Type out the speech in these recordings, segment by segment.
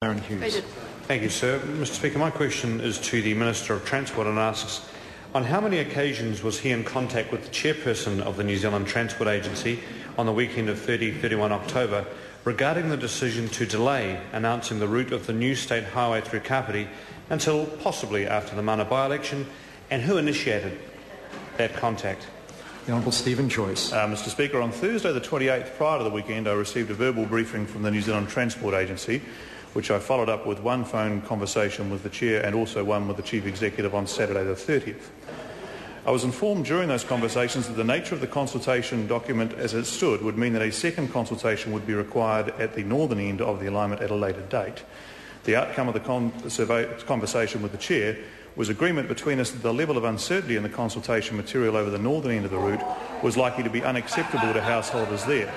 Darren Hughes. Thank you, sir. Mr. Speaker, my question is to the Minister of Transport and asks, on how many occasions was he in contact with the chairperson of the New Zealand Transport Agency on the weekend of 30-31 October regarding the decision to delay announcing the route of the new state highway through Kapiti until possibly after the Mana by-election, and who initiated that contact? The Honourable Stephen Joyce. Mr. Speaker, on Thursday the 28th, prior to the weekend, I received a verbal briefing from the New Zealand Transport Agency, which I followed up with one phone conversation with the Chair and also one with the Chief Executive on Saturday the 30th. I was informed during those conversations that the nature of the consultation document as it stood would mean that a second consultation would be required at the northern end of the alignment at a later date. The outcome of the conversation with the Chair was agreement between us that the level of uncertainty in the consultation material over the northern end of the route was likely to be unacceptable to householders there.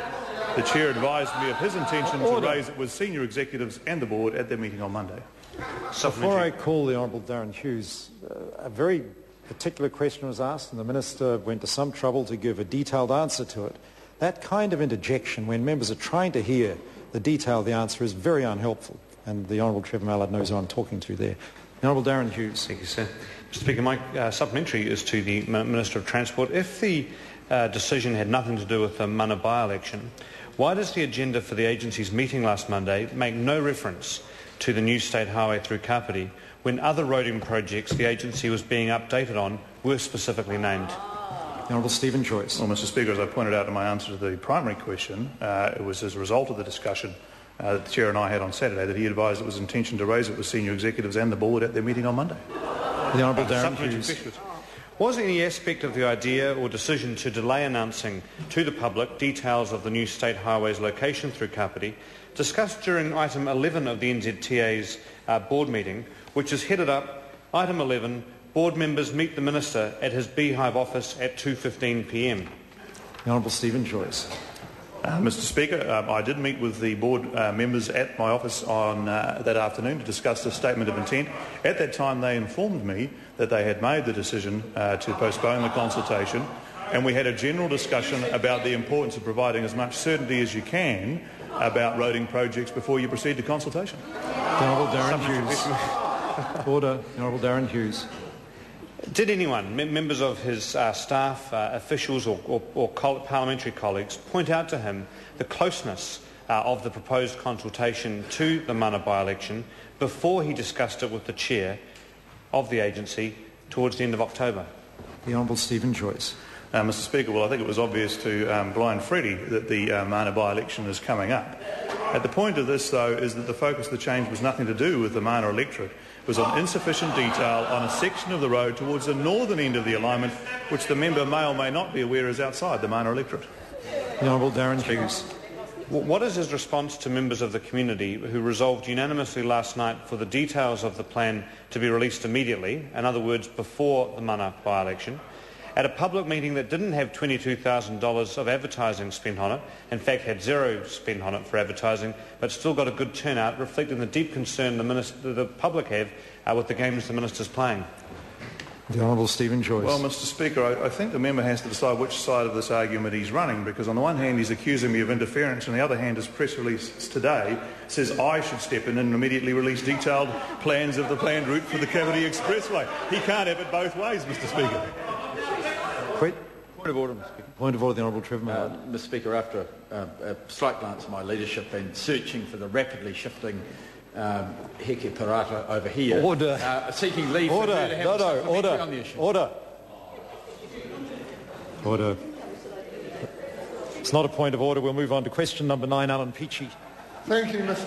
The Chair advised me of his intention to raise it with senior executives and the Board at their meeting on Monday. Before I call the Honourable Darren Hughes, a very particular question was asked and the Minister went to some trouble to give a detailed answer to it. That kind of interjection when members are trying to hear the detail of the answer is very unhelpful, and the Honourable Trevor Mallard knows who I'm talking to there. The Honourable Darren Hughes. Thank you, sir. Mr. Speaker, my supplementary is to the Minister of Transport. If the decision had nothing to do with the Mana by-election, why does the agenda for the agency's meeting last Monday make no reference to the new state highway through Kapiti when other roading projects the agency was being updated on were specifically named? The Honourable Stephen Joyce. Well, Mr. Speaker, as I pointed out in my answer to the primary question, it was as a result of the discussion that the Chair and I had on Saturday that he advised it was intention to raise it with senior executives and the Board at their meeting on Monday. The Honourable Darren Hughes. Was any aspect of the idea or decision to delay announcing to the public details of the new state highway's location through Kapiti discussed during item 11 of the NZTA's board meeting, which is headed up, item 11, board members meet the Minister at his Beehive office at 2:15 p.m. The Honourable Stephen Joyce. Mr. Speaker, I did meet with the board members at my office on that afternoon to discuss the statement of intent. At that time they informed me that they had made the decision to postpone the consultation, and we had a general discussion about the importance of providing as much certainty as you can about roading projects before you proceed to consultation. The Honourable Darren Hughes. Order. The Honourable Darren Hughes. Did anyone, members of his staff, officials or parliamentary colleagues, point out to him the closeness of the proposed consultation to the Mana by-election before he discussed it with the Chair of the agency towards the end of October? The Honourable Stephen Joyce. Mr. Speaker, well, I think it was obvious to blind Freddie that the Mana by-election is coming up. At the point of this, though, is that the focus of the change was nothing to do with the Mana electorate. It was on insufficient detail on a section of the road towards the northern end of the alignment, which the member may or may not be aware is outside the Mana electorate. The Honourable Darren Hughes. What is his response to members of the community who resolved unanimously last night for the details of the plan to be released immediately, in other words, before the Mana by-election, at a public meeting that didn't have $22,000 of advertising spent on it, in fact had zero spent on it for advertising, but still got a good turnout, reflecting the deep concern the public have with the games the Minister's playing? The Honourable Stephen Joyce. Well, Mr. Speaker, I think the member has to decide which side of this argument he's running, because on the one hand he's accusing me of interference, and on the other hand his press release today says I should step in and immediately release detailed plans of the planned route for the Kapiti Expressway. He can't have it both ways, Mr. Speaker. Point of order, Mr. Speaker. Point of order, the Honourable Trevor Mallard. Mr. Speaker, after a slight glance at my leadership and searching for the rapidly shifting Heke Parata over here, order. Seeking leave order. for her to have Order. on the issue. Order. Order. It's not a point of order. We'll move on to question number 9, Alan Peachy. Thank you, Mr.